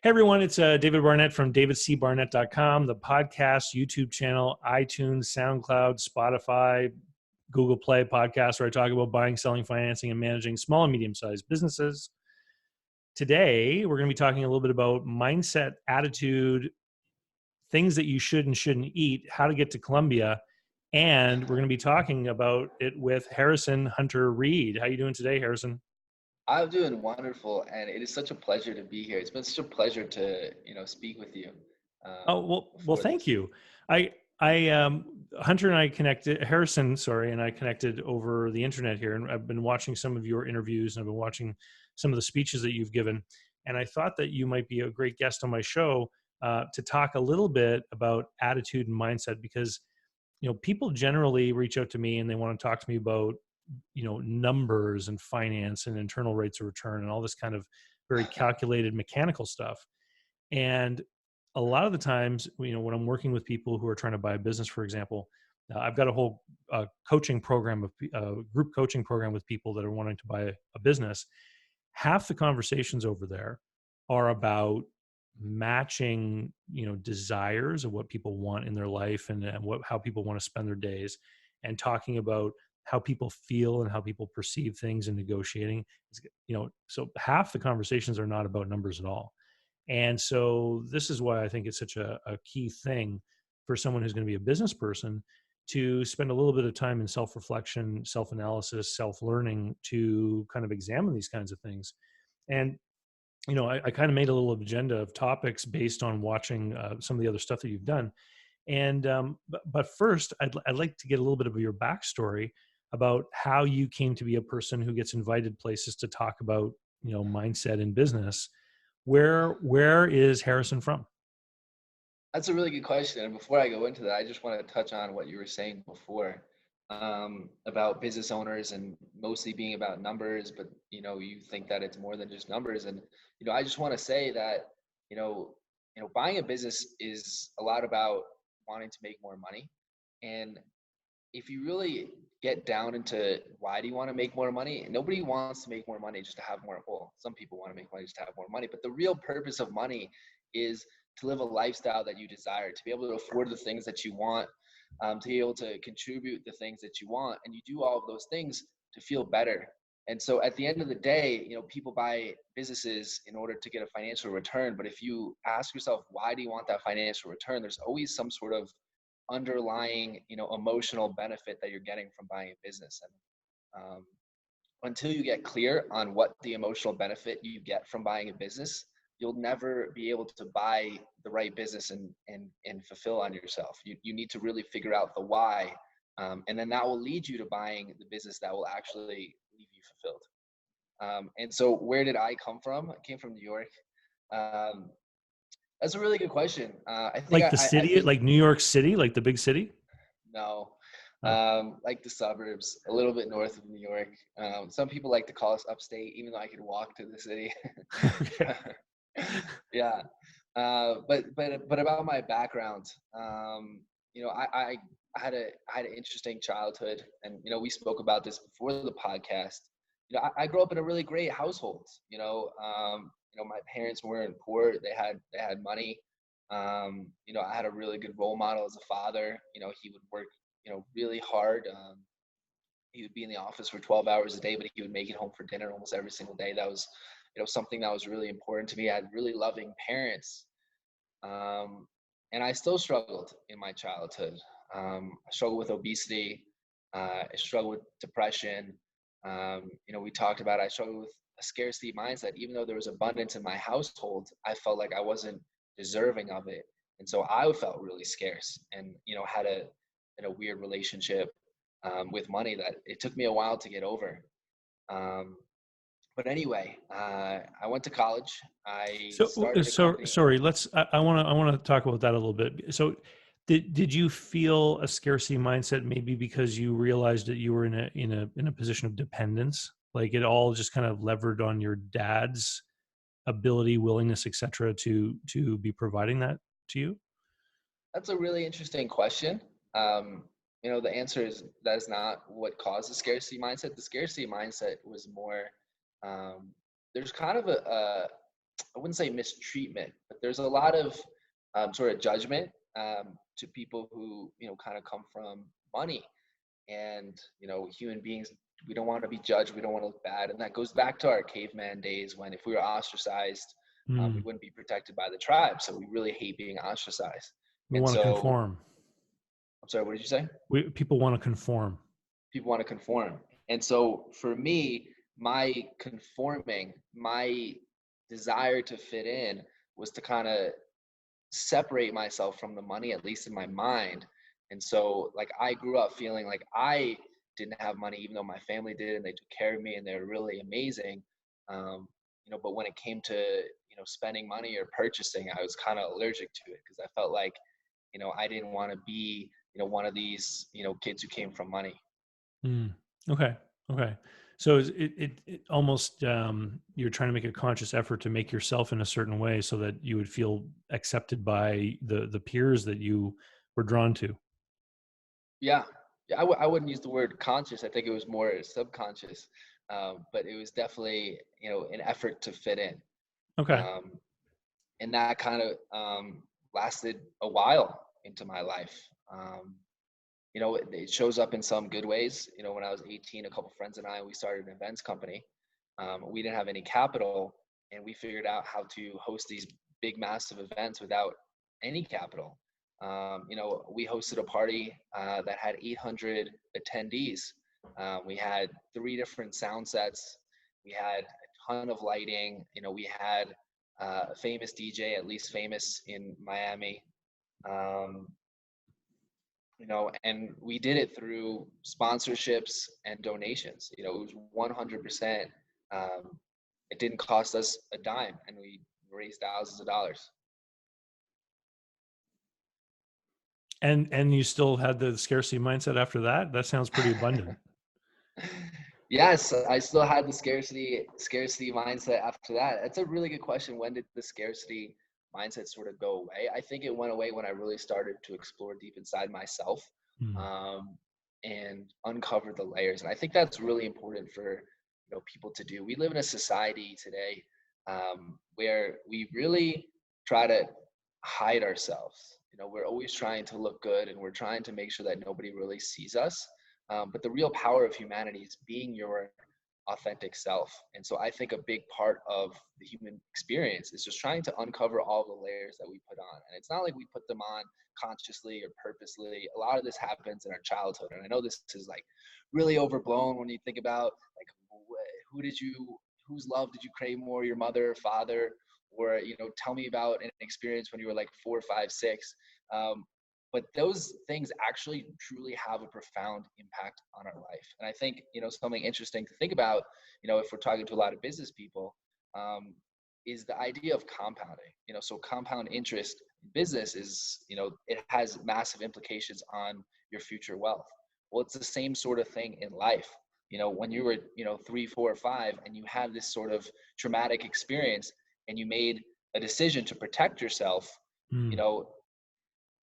Hey everyone, it's David Barnett from davidcbarnett.com, the podcast, YouTube channel, iTunes, SoundCloud, Spotify, Google Play podcast, where I talk about buying, selling, financing, and managing small and medium-sized businesses. Today, we're going to be talking a little bit about mindset, attitude, things that you should and shouldn't eat, how to get to Colombia, and we're going to be talking about it with Harrison Hunter Reid. How are you doing today, Harrison? I'm doing wonderful, and it is such a pleasure to be here. It's been such a pleasure to, speak with you. Well, Before thank this. you. Hunter and I connected, Harrison, sorry, and I connected over the internet here, and I've been watching some of your interviews, and I've been watching some of the speeches that you've given, and I thought that you might be a great guest on my show to talk a little bit about attitude and mindset, because people generally reach out to me and they want to talk to me about numbers and finance and internal rates of return and all this kind of very calculated mechanical stuff. And a lot of the times, when I'm working with people who are trying to buy a business, for example, I've got a whole coaching program of group coaching program with people that are wanting to buy a business. Half the conversations over there are about matching, desires of what people want in their life and how people want to spend their days, and talking about how people feel and how people perceive things and negotiating. So half the conversations are not about numbers at all. And so this is why I think it's such a key thing for someone who's going to be a business person to spend a little bit of time in self-reflection, self-analysis, self-learning to kind of examine these kinds of things. And, I kind of made a little agenda of topics based on watching some of the other stuff that you've done. And, but first, I'd like to get a little bit of your backstory about how you came to be a person who gets invited places to talk about, mindset in business. Where is Harrison from? That's a really good question. And before I go into that, I just want to touch on what you were saying before about business owners and mostly being about numbers, but you think that it's more than just numbers. And I just want to say that you know, buying a business is a lot about wanting to make more money. And if you really get down into why do you want to make more money, nobody wants to make more money just to have more. Well, some people want to make money just to have more money, but the real purpose of money is to live a lifestyle that you desire, to be able to afford the things that you want, to be able to contribute the things that you want, and you do all of those things to feel better. And so at the end of the day, people buy businesses in order to get a financial return. But if you ask yourself, why do you want that financial return? There's always some sort of underlying, emotional benefit that you're getting from buying a business. And until you get clear on what the emotional benefit you get from buying a business, you'll never be able to buy the right business and fulfill on yourself. You need to really figure out the why. And then that will lead you to buying the business that will actually leave you fulfilled. And so where did I come from? I came from New York. That's a really good question. I think Like the I city, think like New York City, like the big city? no, Oh. like the suburbs, a little bit north of New York. Some people like to call us upstate, even though I could walk to the city. Okay. Yeah, but about my background, I had an interesting childhood, and we spoke about this before the podcast. I grew up in a really great household. My parents weren't poor; they had money. I had a really good role model as a father. He would work, really hard. He would be in the office for 12 hours a day, but he would make it home for dinner almost every single day. That was, something that was really important to me. I had really loving parents. Um, and I still struggled in my childhood. I struggled with obesity. I struggled with depression. We talked about I struggled with a scarcity mindset. Even though there was abundance in my household, I felt like I wasn't deserving of it. And so I felt really scarce and, had a weird relationship with money that it took me a while to get over. Um, but anyway, I went to college. I started a So company. sorry. I want to talk about that a little bit. So, did you feel a scarcity mindset maybe because you realized that you were in a position of dependence, like it all just kind of levered on your dad's ability, willingness, etc., to be providing that to you? That's a really interesting question. The answer is that is not what caused the scarcity mindset. The scarcity mindset was more, there's kind of a wouldn't say mistreatment, but there's a lot of sort of judgment to people who, kind of come from money. And, human beings, we don't want to be judged. We don't want to look bad. And that goes back to our caveman days when if we were ostracized, we Mm. wouldn't be protected by the tribe. So we really hate being ostracized. We And want to so, conform. I'm sorry, what did you say? People want to conform. People want to conform. And so for me, my desire to fit in was to kind of separate myself from the money, at least in my mind. And so like I grew up feeling like I didn't have money, even though my family did, and they took care of me and they were really amazing. But when it came to, spending money or purchasing, I was kind of allergic to it because I felt like, I didn't want to be, one of these, kids who came from money. Mm. Okay. Okay. So it almost you're trying to make a conscious effort to make yourself in a certain way so that you would feel accepted by the peers that you were drawn to. Yeah. Yeah, I wouldn't use the word conscious. I think it was more subconscious. But it was definitely, an effort to fit in. Okay. Um, and that kind of lasted a while into my life. It shows up in some good ways. When I was 18, a couple friends and I, we started an events company. We didn't have any capital, and we figured out how to host these big, massive events without any capital. We hosted a party that had 800 attendees. We had 3 different sound sets. We had a ton of lighting. We had a famous DJ, at least famous in Miami. Um, and we did it through sponsorships and donations. It was 100%. It didn't cost us a dime, and we raised thousands of dollars. And you still had the scarcity mindset after that? That sounds pretty abundant. Yes, I still had the scarcity mindset after that. That's a really good question. When did the scarcity mindset sort of go away? I think it went away when I really started to explore deep inside myself, Mm. um, and uncover the layers. And I think that's really important for people to do. We live in a society today where we really try to hide ourselves. We're always trying to look good, and we're trying to make sure that nobody really sees us. But the real power of humanity is being your authentic self. And so I think a big part of the human experience is just trying to uncover all the layers that we put on. And it's not like we put them on consciously or purposely. A lot of this happens in our childhood. And I know this is like really overblown when you think about like whose love did you crave more, your mother or father? Or, tell me about an experience when you were like 4, 5, 6. But those things actually truly have a profound impact on our life. And I think, something interesting to think about, if we're talking to a lot of business people, is the idea of compounding. So compound interest in business is, it has massive implications on your future wealth. Well, it's the same sort of thing in life. When you were, 3, 4, 5, and you have this sort of traumatic experience and you made a decision to protect yourself, you Mm. know,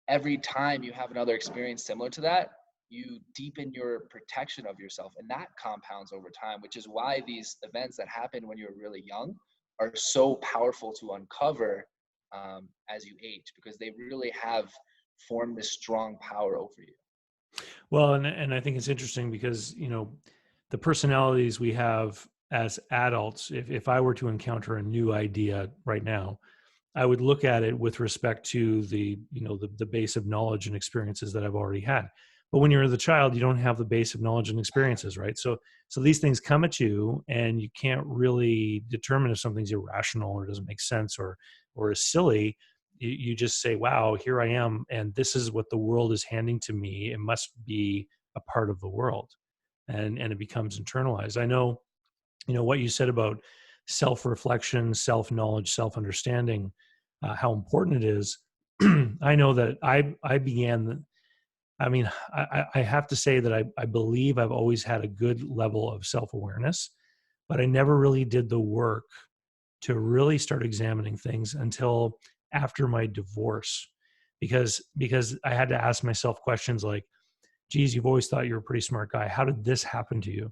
every time you have another experience similar to that, you deepen your protection of yourself, and that compounds over time, which is why these events that happen when you're really young are so powerful to uncover as you age, because they really have formed this strong power over you. Well, and I think it's interesting because, the personalities we have as adults, if I were to encounter a new idea right now, I would look at it with respect to the base of knowledge and experiences that I've already had. But when you're the child, you don't have the base of knowledge and experiences, right? So these things come at you, and you can't really determine if something's irrational or doesn't make sense or is silly. You just say, "Wow, here I am, and this is what the world is handing to me. It must be a part of the world," and it becomes internalized. I know, what you said about self-reflection, self-knowledge, self-understanding, how important it is. I know that I began. I mean, I have to say that I believe I've always had a good level of self-awareness, but I never really did the work to really start examining things until after my divorce, because I had to ask myself questions like, geez, you've always thought you're a pretty smart guy. How did this happen to you?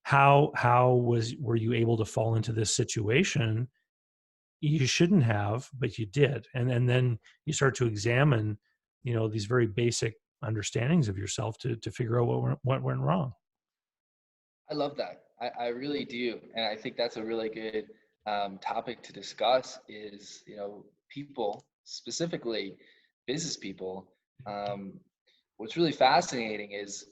How were you able to fall into this situation? you shouldn't have, but you did. And then you start to examine, these very basic understandings of yourself to figure out what went wrong. I love that. I really do. And I think that's a really good topic to discuss is, people, specifically business people. Um, what's really fascinating is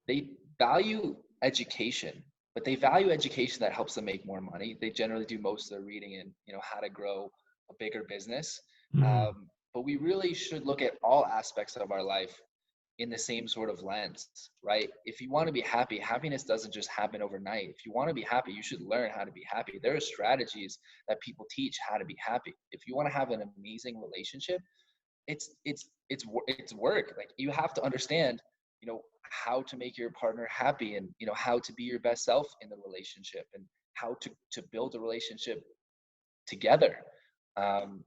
they value education, but they value education that helps them make more money. They generally do most of their reading in, how to grow a bigger business. Mm, But we really should look at all aspects of our life in the same sort of lens, right? If you want to be happy, happiness doesn't just happen overnight. If you want to be happy, you should learn how to be happy. There are strategies that people teach how to be happy. If you want to have an amazing relationship, it's work. Like you have to understand, how to make your partner happy, and how to be your best self in the relationship, and how to build a relationship together. Um,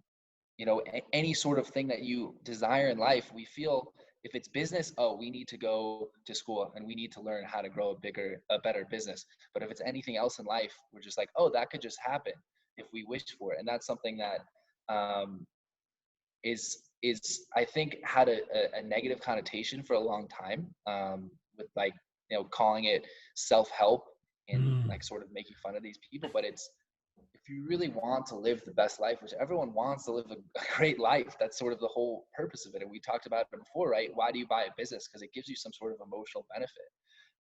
any sort of thing that you desire in life, we feel if it's business, oh, we need to go to school and we need to learn how to grow a better business. But if it's anything else in life, we're just like, oh, that could just happen if we wish for it. And that's something that um, is I think had a negative connotation for a long time, with like, calling it self-help and mm, like sort of making fun of these people. But it's, if you really want to live the best life, which everyone wants to live a great life, that's sort of the whole purpose of it. And we talked about it before, right? Why do you buy a business? Because it gives you some sort of emotional benefit.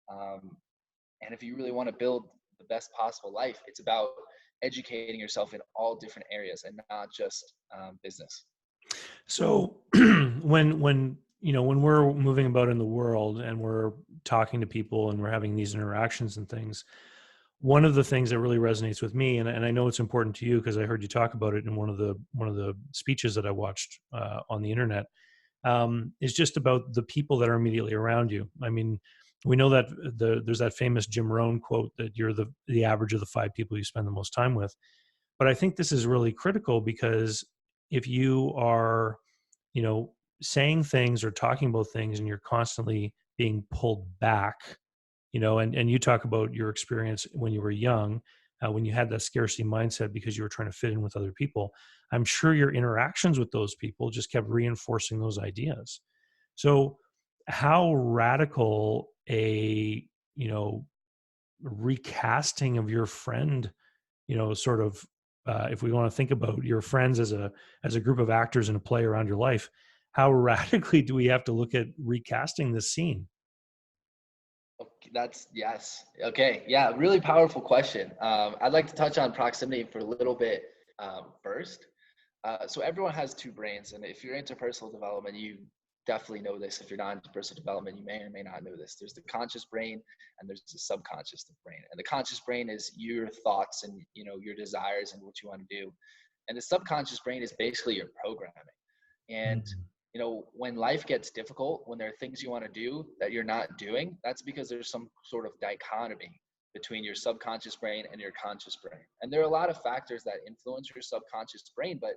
And if you really want to build the best possible life, it's about educating yourself in all different areas and not just business. So when we're moving about in the world and we're talking to people and we're having these interactions and things, one of the things that really resonates with me, and I know it's important to you because I heard you talk about it in one of the speeches that I watched on the internet, is just about the people that are immediately around you. I mean, we know that there's that famous Jim Rohn quote that you're the average of the five people you spend the most time with. But I think this is really critical because if you are, you know, saying things or talking about things and you're constantly being pulled back, and you talk about your experience when you were young, when you had that scarcity mindset because you were trying to fit in with other people. I'm sure your interactions with those people just kept reinforcing those ideas. So, how radical a, recasting of your friend, sort of, if we want to think about your friends as a group of actors in a play around your life, how radically do we have to look at recasting this scene? Okay, that's yes. Okay, yeah, really powerful question. I'd like to touch on proximity for a little bit first. So everyone has two brains, and if you're into personal development, you definitely know this. If you're not into personal development, you may or may not know this. There's the conscious brain, and there's the subconscious brain. And the conscious brain is your thoughts and your desires and what you want to do, and the subconscious brain is basically your programming. And Mm, when life gets difficult, when there are things you want to do that you're not doing, that's because there's some sort of dichotomy between your subconscious brain and your conscious brain. And there are a lot of factors that influence your subconscious brain. But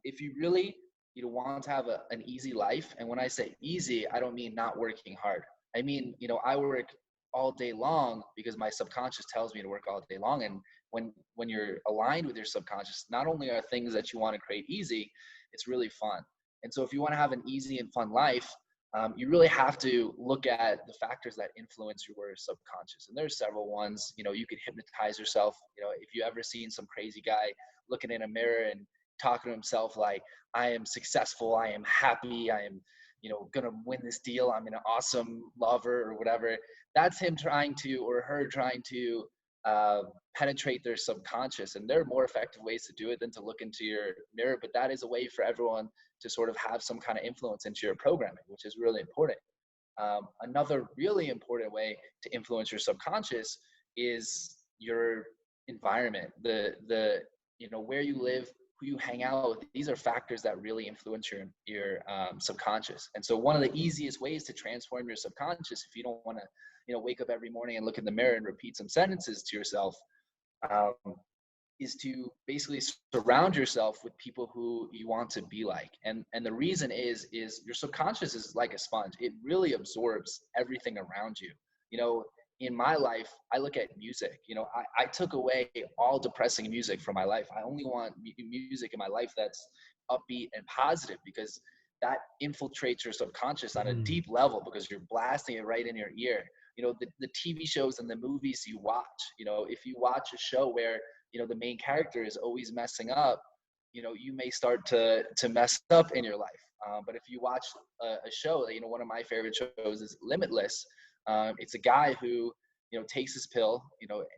if you really want to have an easy life, and when I say easy, I don't mean not working hard. I mean, I work all day long because my subconscious tells me to work all day long. And when you're aligned with your subconscious, not only are things that you want to create easy, it's really fun. And so if you want to have an easy and fun life, you really have to look at the factors that influence your subconscious. And there's several ones. You could hypnotize yourself. If you ever seen some crazy guy looking in a mirror and talking to himself like, I am successful, I am happy, I am, gonna win this deal, I'm an awesome lover or whatever. That's him trying to, or her trying to uh, penetrate their subconscious. And there are more effective ways to do it than to look into your mirror, but that is a way for everyone to sort of have some kind of influence into your programming, which is really important. Another really important way to influence your subconscious is your environment, the where you live, who you hang out with. These are factors that really influence your subconscious. And so one of the easiest ways to transform your subconscious, if you don't want to wake up every morning and look in the mirror and repeat some sentences to yourself, um, is to basically surround yourself with people who you want to be like. And the reason is your subconscious is like a sponge. It really absorbs everything around you. You know, in my life, I look at music. I took away all depressing music from my life. I only want music in my life that's upbeat and positive, because that infiltrates your subconscious on a Mm. deep level, because you're blasting it right in your ear. The TV shows and the movies you watch, if you watch a show where, the main character is always messing up, you may start to mess up in your life. But if you watch a show, one of my favorite shows is Limitless. It's a guy who, takes his pill,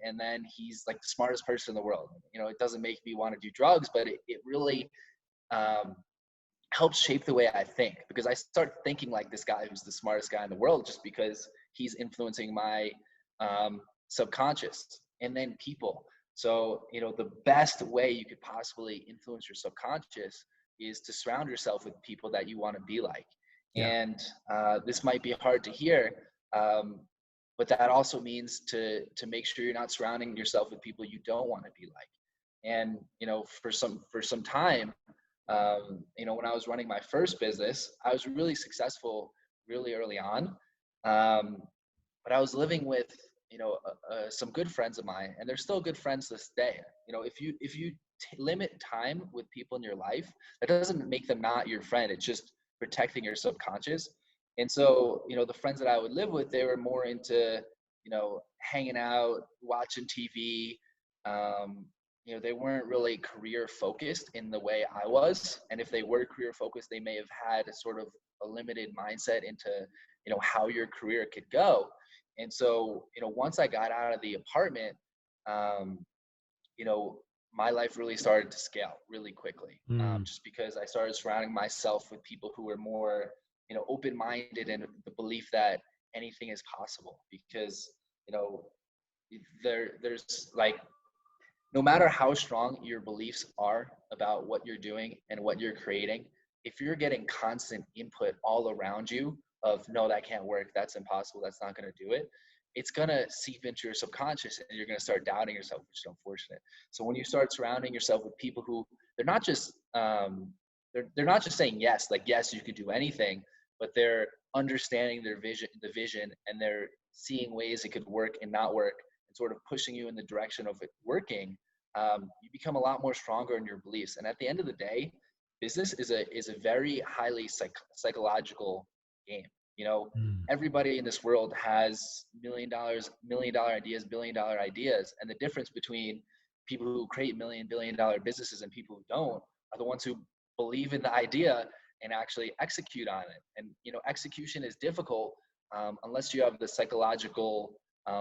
and then he's like the smartest person in the world. It doesn't make me want to do drugs, but it really um, helps shape the way I think, because I start thinking like this guy who's the smartest guy in the world, just because he's influencing my subconscious. And then people. So, the best way you could possibly influence your subconscious is to surround yourself with people that you want to be like. Yeah. And this might be hard to hear, um, but that also means to make sure you're not surrounding yourself with people you don't want to be like. And for some time, when I was running my first business, I was really successful really early on. Um, but I was living with, some good friends of mine, and they're still good friends to this day. If you limit time with people in your life, that doesn't make them not your friend. It's just protecting your subconscious. And so, the friends that I would live with, they were more into, hanging out, watching TV. Um, they weren't really career focused in the way I was. And if they were career focused, they may have had a sort of a limited mindset into, how your career could go. And so, once I got out of the apartment, um, you know, my life really started to scale really quickly, Mm. just because I started surrounding myself with people who were more, open-minded, and the belief that anything is possible. Because, you know, there's like, no matter how strong your beliefs are about what you're doing and what you're creating, if you're getting constant input all around you of, no, that can't work, that's impossible, that's not going to do it, it's going to seep into your subconscious, and you're going to start doubting yourself, which is unfortunate. So when you start surrounding yourself with people who, they're not just they're not just saying yes, like, yes, you could do anything, but they're understanding the vision, and they're seeing ways it could work and not work, and sort of pushing you in the direction of it working, you become a lot more stronger in your beliefs. And at the end of the day, business is a very highly psychological game. You know, Mm. everybody in this world has million dollar ideas, billion-dollar ideas, and the difference between people who create billion-dollar businesses and people who don't are the ones who believe in the idea and actually execute on it. And execution is difficult, unless you have the psychological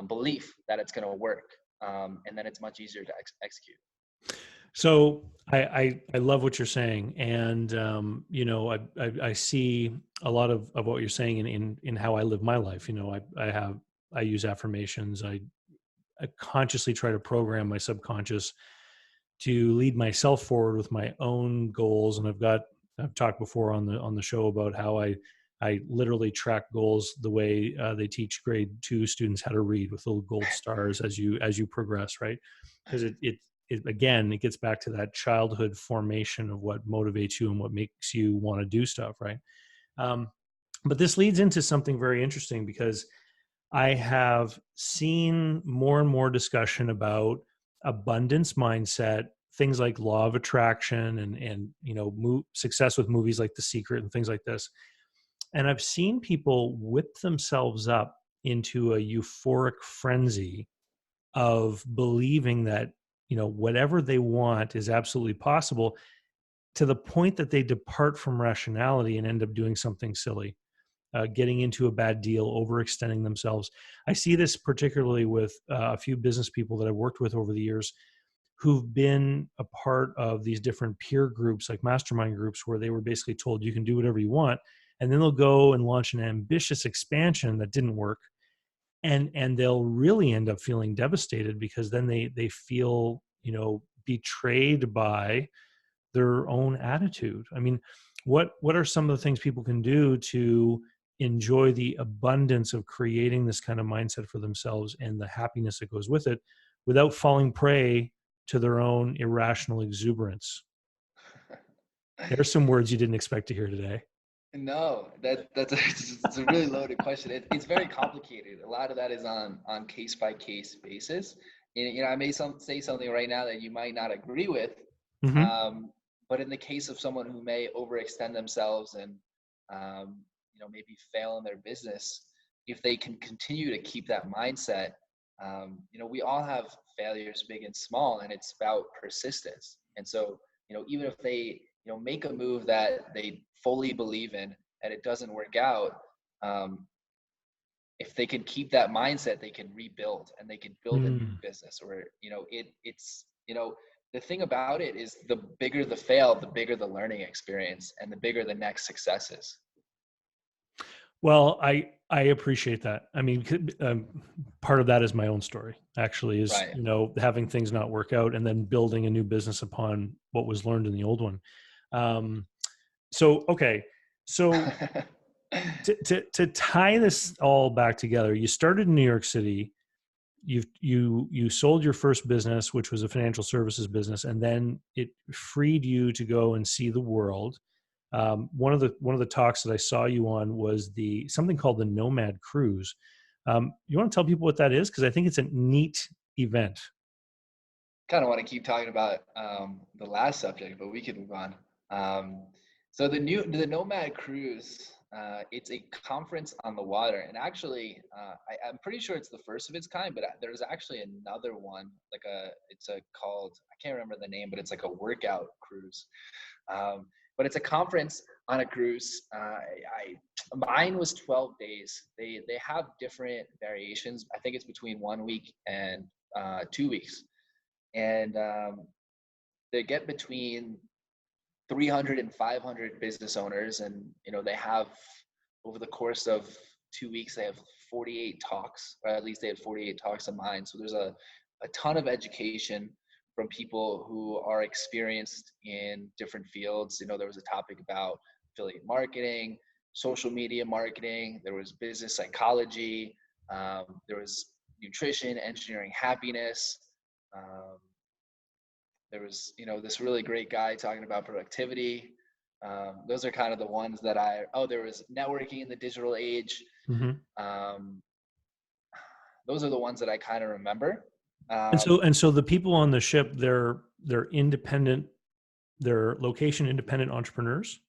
belief that it's going to work, and then it's much easier to execute. So I love what you're saying, and I see a lot of what you're saying in how I live my life. I use affirmations. I consciously try to program my subconscious to lead myself forward with my own goals. And I've talked before on the show about how I literally track goals the way they teach grade 2 students how to read, with little gold stars as you progress, right? Because it again, it gets back to that childhood formation of what motivates you and what makes you want to do stuff, right? um, but this leads into something very interesting, because I have seen more and more discussion about abundance mindset, things like law of attraction, and success with movies like The Secret and things like this. And I've seen people whip themselves up into a euphoric frenzy of believing that whatever they want is absolutely possible, to the point that they depart from rationality and end up doing something silly, getting into a bad deal, overextending themselves. I see this particularly with a few business people that I've worked with over the years, who've been a part of these different peer groups, like mastermind groups, where they were basically told you can do whatever you want. And then they'll go and launch an ambitious expansion that didn't work. And they'll really end up feeling devastated, because then they feel, betrayed by their own attitude. I mean, what are some of the things people can do to enjoy the abundance of creating this kind of mindset for themselves and the happiness that goes with it, without falling prey to their own irrational exuberance? There's some words you didn't expect to hear today. No, that's a, it's a really loaded question. It's very complicated. A lot of that is on case by case basis. And I may say something right now that you might not agree with, Hmm. um, but in the case of someone who may overextend themselves and maybe fail in their business, if they can continue to keep that mindset, we all have failures, big and small, and it's about persistence. And so, even if they make a move that they fully believe in and it doesn't work out, um, if they can keep that mindset, they can rebuild and they can build a new Mm. business. Or it's the thing about it is, the bigger the fail, the bigger the learning experience, and the bigger the next successes. Well, I appreciate that. I mean, part of that is my own story. Actually, is Right. having things not work out and then building a new business upon what was learned in the old one. Um, so okay, so to tie this all back together, you started in New York City. You sold your first business, which was a financial services business, and then it freed you to go and see the world. One of the talks that I saw you on was the something called the Nomad Cruise. You want to tell people what that is, because I think it's a neat event. Kind of want to keep talking about the last subject, but we can move on. Um, so the Nomad Cruise, it's a conference on the water, and actually, I'm pretty sure it's the first of its kind. But there's actually another one, like it's a called, I can't remember the name, but it's like a workout cruise. But it's a conference on a cruise. Mine was 12 days. They have different variations. I think it's between 1 week and 2 weeks, and they get between 300 and 500 business owners, and they have, over the course of 2 weeks, they have 48 talks, or at least they had 48 talks of mine. So there's a ton of education from people who are experienced in different fields. There was a topic about affiliate marketing, social media marketing, there was business psychology, there was nutrition, engineering happiness, um, there was, this really great guy talking about productivity. Those are kind of the ones that there was networking in the digital age. Hmm. Um, those are the ones that I kind of remember. And so the people on the ship, they're independent, they're location independent entrepreneurs.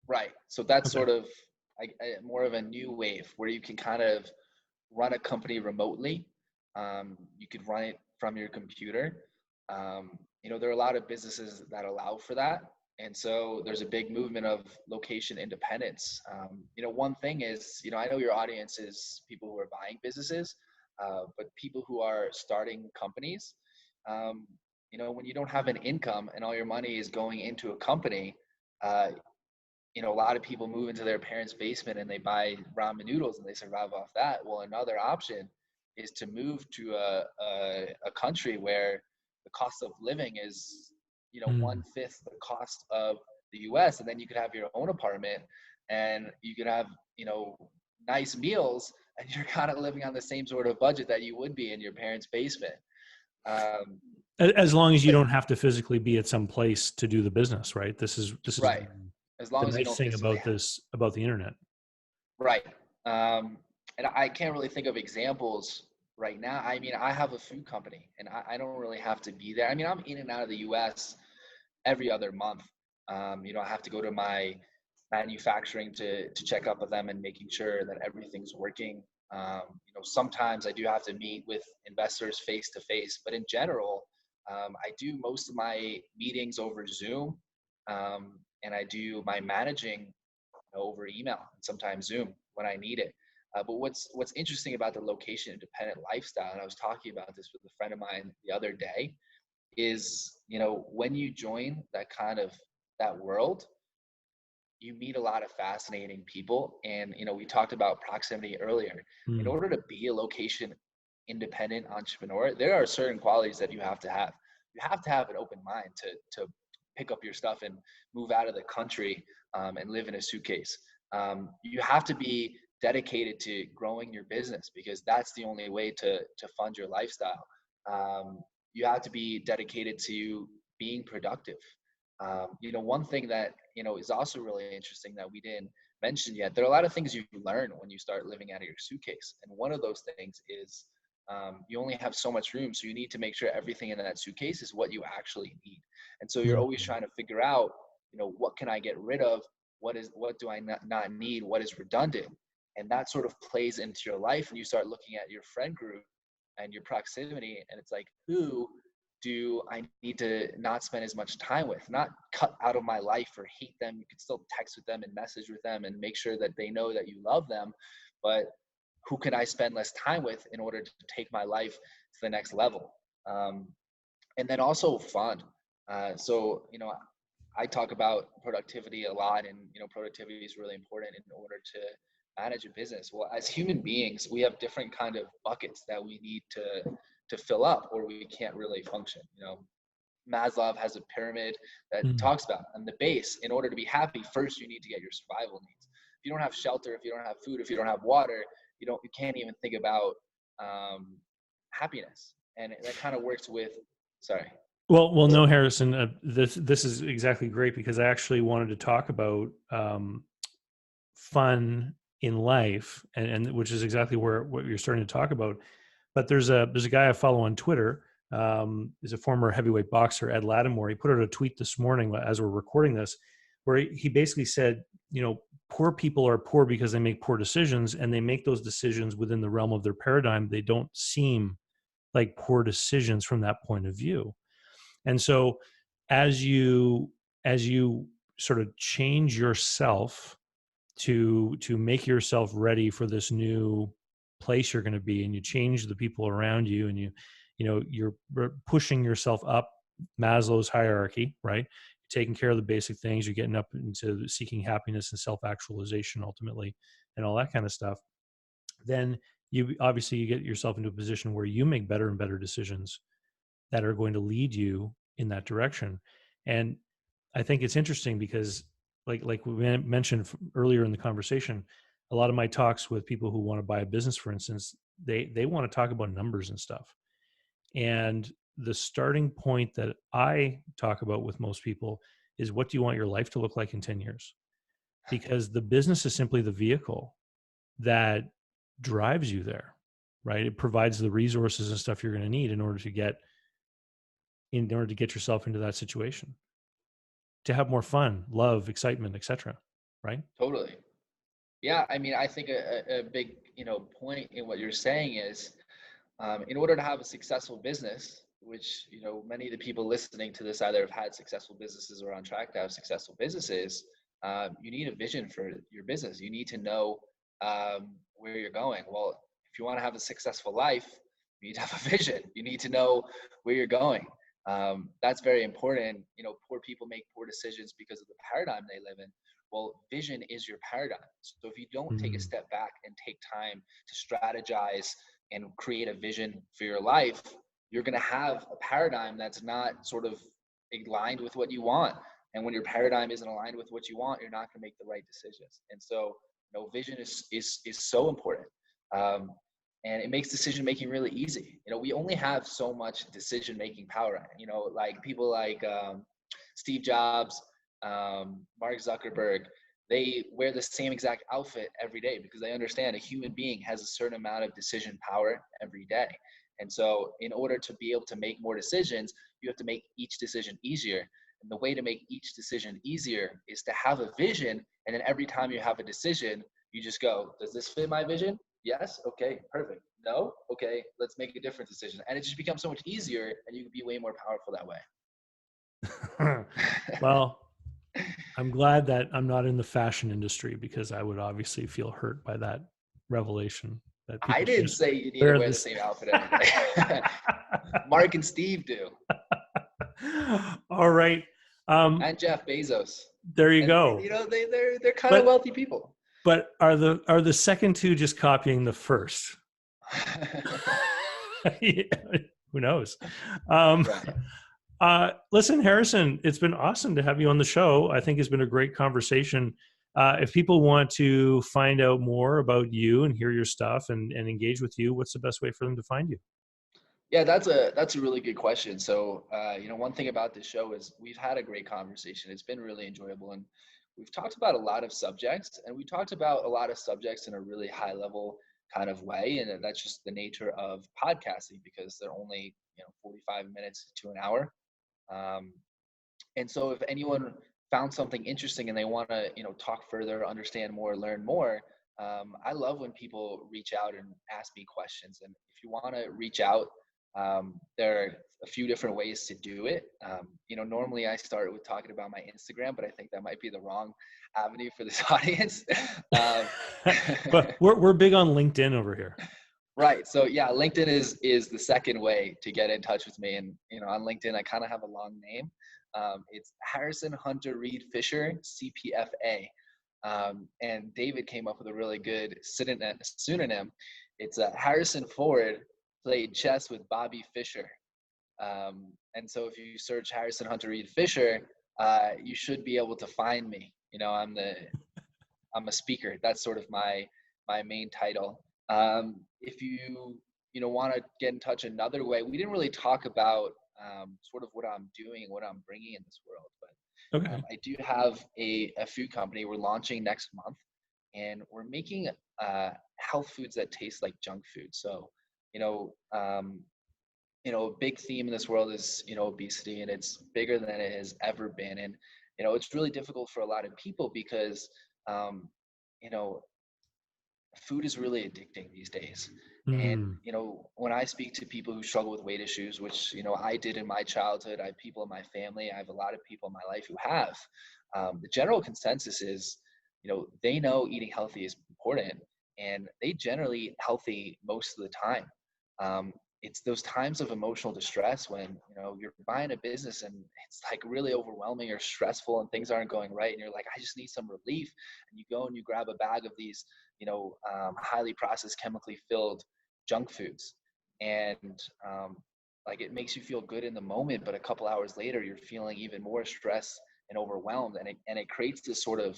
Right. So that's Okay. sort of more of a new wave where you can kind of run a company remotely. You could run it from your computer. There are a lot of businesses that allow for that. And so there's a big movement of location independence. One thing is, I know your audience is people who are buying businesses, but people who are starting companies, um, when you don't have an income and all your money is going into a company, uh, a lot of people move into their parents' basement and they buy ramen noodles and they survive off that. Well, another option is to move to a country where the cost of living is, Mm. 1/5 the cost of the US. And then you could have your own apartment and you could have, nice meals, and you're kind of living on the same sort of budget that you would be in your parents' basement. Um, As long as you but don't have to physically be at some place to do the business, right? This is right, as the long as you nice don't thing physically about the internet. Right. And I can't really think of examples right now. I mean, I have a food company and I don't really have to be there. I mean, I'm in and out of the US every other month. I have to go to my manufacturing to check up with them and making sure that everything's working. Sometimes I do have to meet with investors face to face, but in general, I do most of my meetings over Zoom, and I do my managing over email and sometimes Zoom when I need it. But what's interesting about the location independent lifestyle, and I was talking about this with a friend of mine the other day, is when you join that world, you meet a lot of fascinating people. And we talked about proximity earlier. In Mm. order to be a location independent entrepreneur, there are certain qualities that you have to have. You have to have an open mind to pick up your stuff and move out of the country, and live in a suitcase. You have to be dedicated to growing your business, because that's the only way to fund your lifestyle. You have to be dedicated to being productive. One thing that, is also really interesting that we didn't mention yet, there are a lot of things you learn when you start living out of your suitcase. And one of those things is you only have so much room. So you need to make sure everything in that suitcase is what you actually need. And so you're always Mhm. trying to figure out, what can I get rid of? What do I not need? What is redundant? And that sort of plays into your life. And you start looking at your friend group and your proximity. And it's like, who do I need to not spend as much time with, not cut out of my life or hate them. You can still text with them and message with them and make sure that they know that you love them. But who can I spend less time with in order to take my life to the next level? Um, and then also fun. So, I talk about productivity a lot, and productivity is really important in order to manage a business. Well, as human beings, we have different kind of buckets that we need to fill up, or we can't really function. Maslow has a pyramid that Mhm. talks about, and the base, in order to be happy, first you need to get your survival needs. If you don't have shelter, if you don't have food, if you don't have water, you can't even think about um, happiness. And that kind of works with, sorry. Well, no, Harrison. This is exactly great because I actually wanted to talk about fun in life, and which is exactly what you're starting to talk about. But there's a guy I follow on Twitter. He's a former heavyweight boxer, Ed Lattimore. He put out a tweet this morning as we're recording this, where he basically said, poor people are poor because they make poor decisions, and they make those decisions within the realm of their paradigm. They don't seem like poor decisions from that point of view. And so, as you sort of change yourself to make yourself ready for this new place you're going to be, and you change the people around you, and you're pushing yourself up Maslow's hierarchy, right? You're taking care of the basic things, you're getting up into seeking happiness and self-actualization ultimately, and all that kind of stuff. Then you get yourself into a position where you make better and better decisions that are going to lead you in that direction. And I think it's interesting because, like we mentioned earlier in the conversation, a lot of my talks with people who want to buy a business, for instance, they want to talk about numbers and stuff. And the starting point that I talk about with most people is, what do you want your life to look like in 10 years? Because the business is simply the vehicle that drives you there, right? It provides the resources and stuff you're going to need in order to get yourself into that situation, to have more fun, love, excitement, etc. Right? Totally. Yeah, I mean, I think a big, point in what you're saying is, in order to have a successful business, which, many of the people listening to this either have had successful businesses or are on track to have successful businesses, you need a vision for your business. You need to know where you're going. Well, if you want to have a successful life, you need to have a vision. You need to know where you're going. That's very important. Poor people make poor decisions because of the paradigm they live in. Well, vision is your paradigm. So if you don't take a Mm. step back and take time to strategize and create a vision for your life, you're going to have a paradigm that's not sort of aligned with what you want. And when your paradigm isn't aligned with what you want, you're not going to make the right decisions. And so, vision is so important. Um, and it makes decision making really easy. We only have so much decision making power. Like people like Steve Jobs, Mark Zuckerberg, they wear the same exact outfit every day because they understand a human being has a certain amount of decision power every day. And so, in order to be able to make more decisions, you have to make each decision easier. And the way to make each decision easier is to have a vision. And then every time you have a decision, you just go, does this fit my vision? Yes. Okay. Perfect. No. Okay. Let's make a different decision. And it just becomes so much easier, and you can be way more powerful that way. Well, I'm glad that I'm not in the fashion industry, because I would obviously feel hurt by that revelation that I people should didn't just say you need to wear wear the this. same outfit every day. Mark and Steve do, All right. and Jeff Bezos, There you and go. they're kind of But wealthy people. are the second two just copying the first? Yeah, who knows? Um, Right. Listen, Harrison, it's been awesome to have you on the show. I think it's been a great conversation. If people want to find out more about you and hear your stuff and engage with you, what's the best way for them to find you? Yeah, that's a really good question. So, one thing about this show is we've had a great conversation. It's been really enjoyable, and we've talked about a lot of subjects, and we talked about a lot of subjects in a really high level kind of way, and that's just the nature of podcasting because they're only 45 minutes to an hour. Um, and so if anyone found something interesting and they want to, talk further, understand more, learn more, I love when people reach out and ask me questions. And if you want to reach out, there are a few different ways to do it. Normally I start with talking about my Instagram, but I think that might be the wrong avenue for this audience. um, But we're big on LinkedIn over here. Right. So yeah, LinkedIn is the second way to get in touch with me. And on LinkedIn, I kind of have a long name. It's Harrison Hunter Reid Fisher, CPFA. And David came up with a really good pseudonym. It's Harrison Ford played chess with Bobby Fischer. And so if you search Harrison Hunter Reid Fisher, you should be able to find me. I'm a speaker. That's sort of my main title. If you want to get in touch another way, we didn't really talk about sort of what I'm doing, what I'm bringing in this world, but Okay. I do have a food company. We're launching next month, and we're making health foods that taste like junk food. So, you know, um, a big theme in this world is obesity, and it's bigger than it has ever been. And it's really difficult for a lot of people because um, you know food is really addicting these days. And Mm. when I speak to people who struggle with weight issues, which I did in my childhood, I have people in my family, I have a lot of people in my life who have, the general consensus is they know eating healthy is important, and they generally eat healthy most of the time. um, it's those times of emotional distress when you're buying a business and it's like really overwhelming or stressful and things aren't going right, and you're like, I just need some relief. And you go and you grab a bag of these highly processed, chemically filled junk foods. And like, it makes you feel good in the moment, but a couple hours later, you're feeling even more stressed and overwhelmed, and it creates this sort of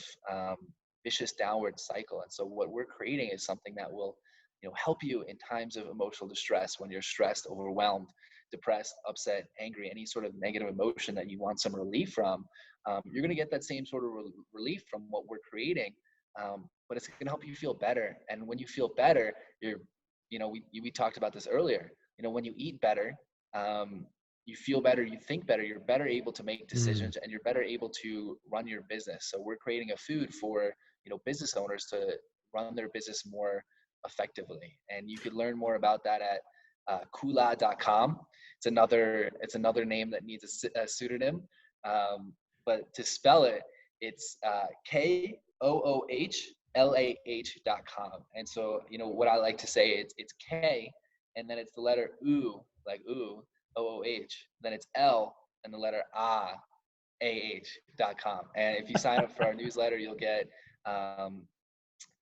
vicious downward cycle. And so, what we're creating is something that will, help you in times of emotional distress when you're stressed, overwhelmed, depressed, upset, angry, any sort of negative emotion that you want some relief from. You're going to get that same sort of relief from what we're creating, but it's going to help you feel better. And when you feel better, you're, we talked about this earlier. When you eat better, you feel better, you think better, you're better able to make Mm. decisions, and you're better able to run your business. So we're creating a food for business owners to run their business more effectively. And you could learn more about that at kula.com. It's another name that needs a pseudonym, um, but to spell it, it's KOOHLAH.com. And so, what I like to say, it's K, and then it's the letter oo, like ooh, OOH, then it's L and the letter AH.com. And if you sign up for our newsletter, you'll get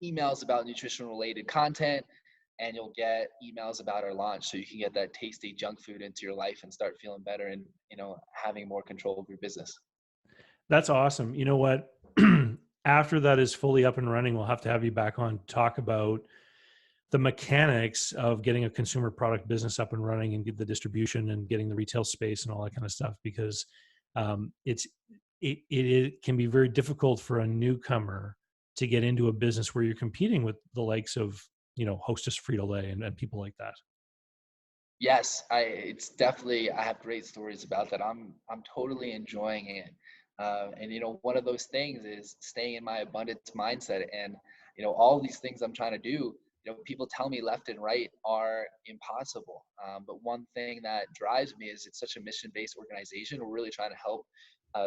emails about nutrition related content, and you'll get emails about our launch, so you can get that tasty junk food into your life and start feeling better and having more control of your business. That's awesome. You know what? After that is fully up and running, we'll have to have you back on to talk about the mechanics of getting a consumer product business up and running and get the distribution and getting the retail space and all that kind of stuff, because it's it can be very difficult for a newcomer to get into a business where you're competing with the likes of Hostess, Frito-Lay, and people like that. Yes, it's definitely, I have great stories about that. I'm totally enjoying it. And one of those things is staying in my abundance mindset. And all these things I'm trying to do, people tell me left and right are impossible. But one thing that drives me is it's such a mission-based organization. We're really trying to help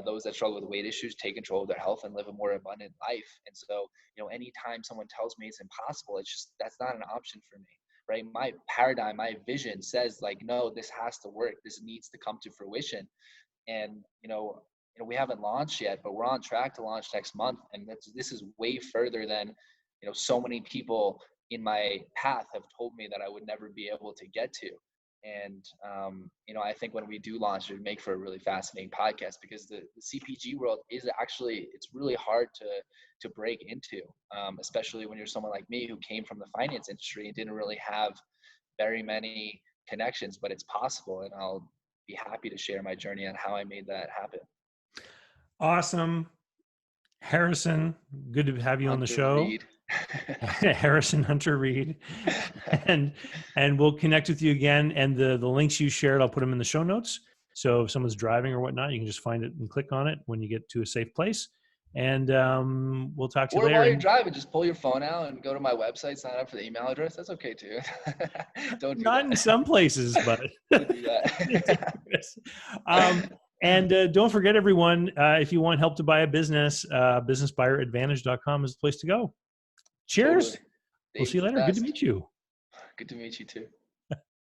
those that struggle with weight issues take control of their health and live a more abundant life. And so, anytime someone tells me it's impossible, it's just, that's not an option for me. Right? My paradigm, my vision says, like, no, this has to work. This needs to come to fruition. And we haven't launched yet, but we're on track to launch next month. And this is way further than so many people in my path have told me that I would never be able to get to. And I think when we do launch, it would make for a really fascinating podcast, because the CPG world is actually, it's really hard to break into, especially when you're someone like me who came from the finance industry and didn't really have very many connections, but it's possible, and I'll be happy to share my journey on how I made that happen. Awesome. Harrison, good to have you on the Hunter show. Reid. Harrison Hunter Reid. and we'll connect with you again. And the links you shared, I'll put them in the show notes. So if someone's driving or whatnot, you can just find it and click on it when you get to a safe place. And we'll talk to you Or later. while you're driving, just pull your phone out and go to my website, sign up for the email address. That's okay too. Don't do Not that. in some places, but Don't do that. and don't forget, everyone, if you want help to buy a business, businessbuyeradvantage.com is the place to go. Cheers. Totally. We'll see you Dave's the later. Good to best. meet you. Good to meet you too.